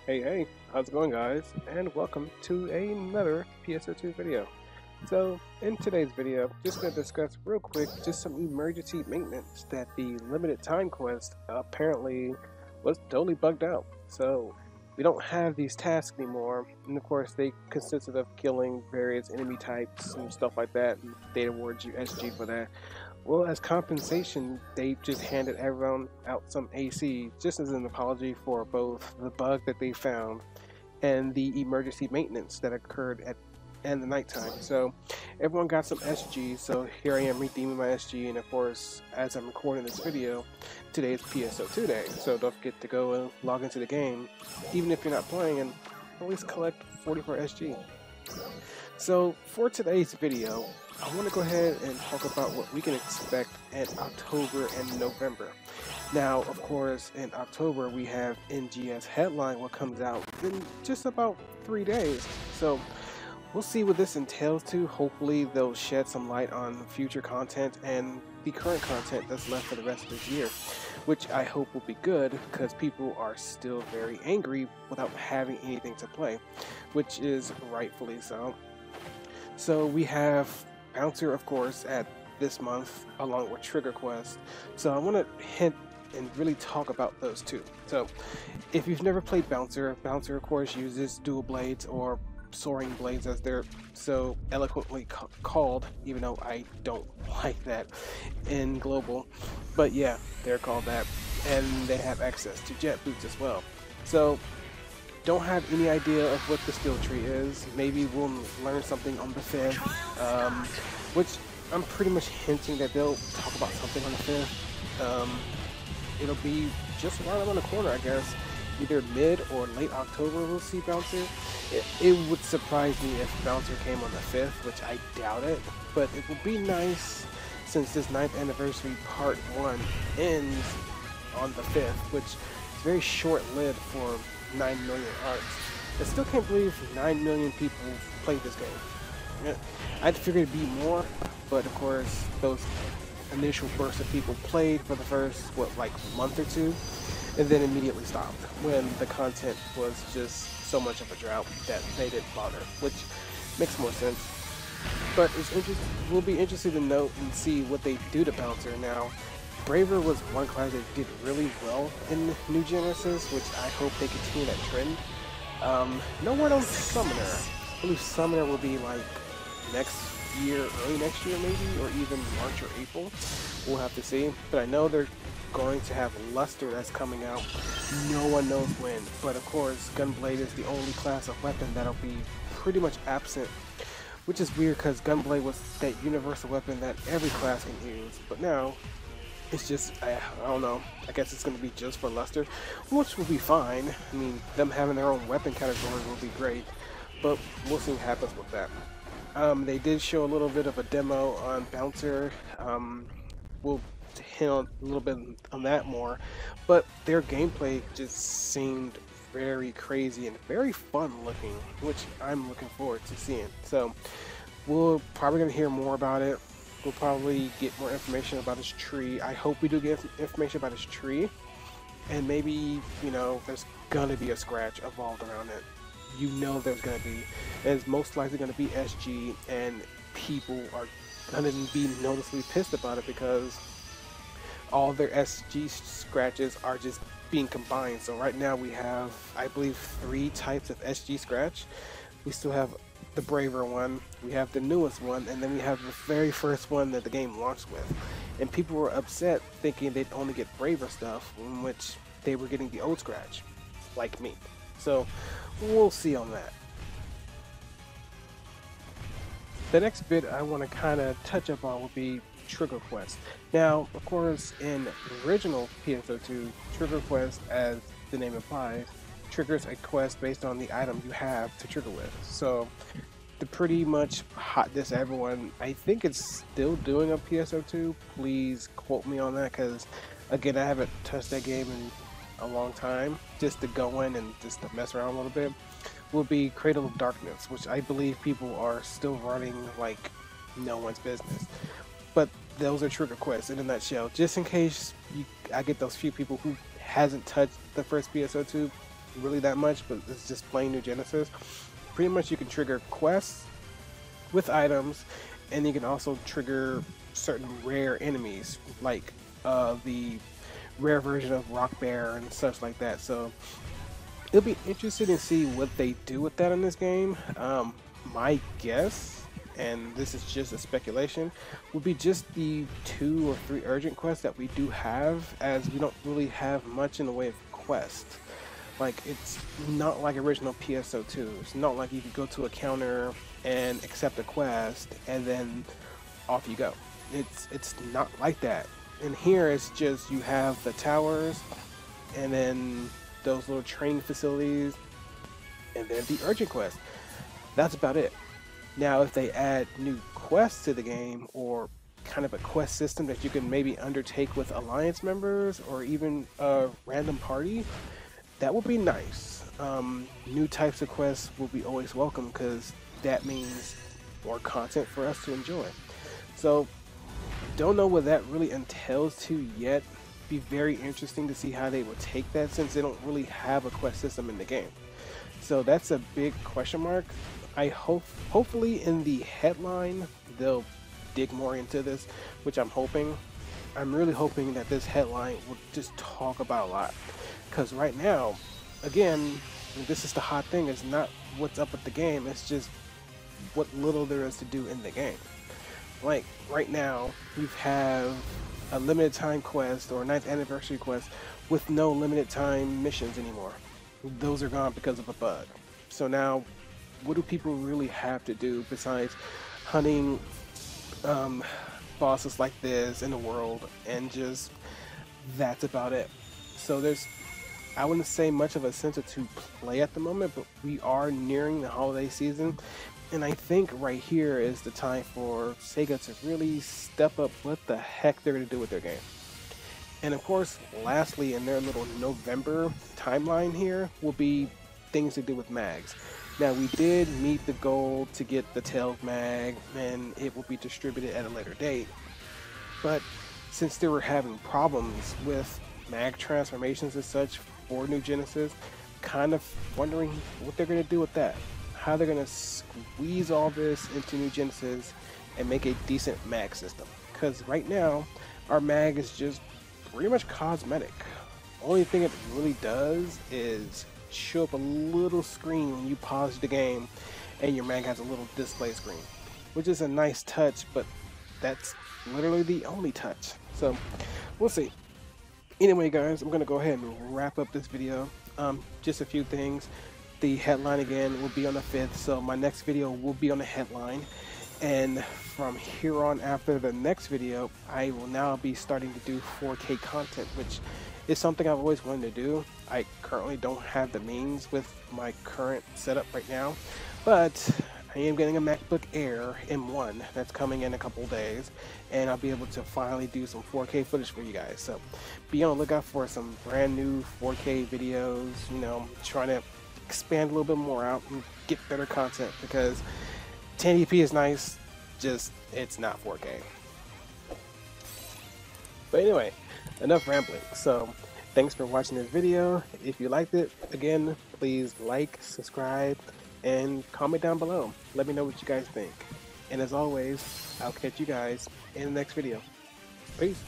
Hey, how's it going, guys? And welcome to another PSO2 video. So, in today's video, just going to discuss real quick just some emergency maintenance that the limited time quest apparently was totally bugged out. So, we don't have these tasks anymore, and of course, they consisted of killing various enemy types and stuff like that, and they award you SG for that. Well, as compensation, they just handed everyone out some AC, just as an apology for both the bug that they found and the emergency maintenance that occurred at in the nighttime. So everyone got some SG. So here I am redeeming my SG, and of course, as I'm recording this video, today is PSO2 day. So don't forget to go and log into the game, even if you're not playing, and at least collect 44 SG. So for today's video, I want to go ahead and talk about what we can expect in October and November. Now, of course, in October we have NGS Headline, what comes out in just about 3 days. So we'll see what this entails to. Hopefully they'll shed some light on future content and the current content that's left for the rest of this year, which I hope will be good because people are still very angry without having anything to play, which is rightfully so. So we have Bouncer, of course, at this month, along with Trigger Quest. So I want to hint and really talk about those two. So if you've never played Bouncer, Bouncer, of course, uses dual blades or soaring blades, as they're so eloquently called, even though I don't like that in global. But yeah, they're called that, and they have access to jet boots as well. So don't have any idea of what the skill tree is. Maybe we'll learn something on the 5th, which I'm pretty much hinting that they'll talk about something on the 5th. It'll be just right around the corner, I guess. Either mid or late October we'll see Bouncer. It would surprise me if Bouncer came on the 5th, which I doubt it, but it would be nice since this 9th anniversary part 1 ends on the 5th, which is very short-lived for 9 million arcs. I still can't believe 9 million people played this game. I'd figured it'd be more, but of course those initial bursts of people played for the first, like month or two, and then immediately stopped when the content was just so much of a drought that they didn't bother, which makes more sense. But we'll be interested to note and see what they do to Bouncer. Now, Braver was one class that did really well in New Genesis, which I hope they continue that trend. No word on Summoner. I believe Summoner will be like next year, early next year maybe, or even March or April. We'll have to see. But I know they're going to have Luster that's coming out. No one knows when. But of course, Gunblade is the only class of weapon that'll be pretty much absent, which is weird because Gunblade was that universal weapon that every class can use. But now it's just, I don't know, I guess it's going to be just for Luster, which will be fine. I mean, them having their own weapon category will be great, but we'll see what happens with that. They did show a little bit of a demo on Bouncer. We'll hint on a little bit on that more, but their gameplay just seemed very crazy and very fun looking, which I'm looking forward to seeing. So we're probably going to hear more about it. We'll probably get more information about his tree. I hope we do get information about his tree, and maybe, you know, there's gonna be a scratch evolved around it. You know there's gonna be. It's most likely gonna be SG, and people are gonna be noticeably pissed about it because all their SG scratches are just being combined. So right now we have, I believe, 3 types of SG scratch. We still have the Braver one, we have the newest one, and then we have the very first one that the game launched with. And people were upset thinking they'd only get Braver stuff, in which they were getting the old scratch, like me. So we'll see on that. The next bit I want to kind of touch up on will be Trigger Quest. Now, of course, in original PSO2, Trigger Quest, as the name implies, triggers a quest based on the item you have to trigger with. So to pretty much hot diss everyone, I think it's still doing a PSO2. Please quote me on that, because again, I haven't touched that game in a long time. Just to go in and just to mess around a little bit will be Cradle of Darkness, which I believe people are still running like no one's business. But those are trigger quests in a nutshell. Just in case I get those few people who hasn't touched the first PSO2, really that much, but it's just plain New Genesis. Pretty much you can trigger quests with items, and you can also trigger certain rare enemies, like the rare version of Rock Bear and such like that. So it'll be interesting to see what they do with that in this game. My guess, and this is just a speculation, would be just the 2 or 3 urgent quests that we do have, as we don't really have much in the way of quests. Like, it's not like original PSO2. It's not like you could go to a counter and accept a quest and then off you go. It's not like that. And here it's just you have the towers and then those little training facilities and then the urgent quest. That's about it. Now if they add new quests to the game, or kind of a quest system that you can maybe undertake with alliance members or even a random party, that would be nice. New types of quests will be always welcome, because that means more content for us to enjoy. So don't know what that really entails to yet. Be very interesting to see how they will take that, since they don't really have a quest system in the game. So that's a big question mark. I hopefully in the headline they'll dig more into this, which I'm hoping. I'm really hoping that this headline will just talk about a lot, because right now, again, this is the hot thing. It's not what's up with the game, it's just what little there is to do in the game. Like right now we have a limited time quest or 9th anniversary quest with no limited time missions anymore. Those are gone because of a bug. So now what do people really have to do besides hunting bosses like this in the world, and just that's about it. So there's, I wouldn't say much of a center to play at the moment, but we are nearing the holiday season, and I think right here is the time for Sega to really step up what the heck they're going to do with their game. And of course, lastly, in their little November timeline here will be things to do with mags. Now, we did meet the goal to get the Tails mag, and it will be distributed at a later date. But since they were having problems with mag transformations and such for New Genesis, kind of wondering what they're going to do with that. How they're going to squeeze all this into New Genesis and make a decent mag system. Because right now, our mag is just pretty much cosmetic. Only thing it really does is show up a little screen when you pause the game, and your mag has a little display screen, which is a nice touch, but that's literally the only touch. So we'll see. Anyway guys, I'm gonna go ahead and wrap up this video. Just a few things. The headline again will be on the 5th, so my next video will be on the headline, and from here on, after the next video, I will now be starting to do 4K content, which is something I've always wanted to do. I currently don't have the means with my current setup right now, but I am getting a MacBook Air M1 that's coming in a couple days, and I'll be able to finally do some 4K footage for you guys. So be on the lookout for some brand new 4K videos, you know, trying to expand a little bit more out and get better content, because 1080p is nice, just it's not 4K. But anyway, enough rambling. So thanks for watching this video. If you liked it, again, please like, subscribe, and comment down below. Let me know what you guys think. And as always, I'll catch you guys in the next video. Peace.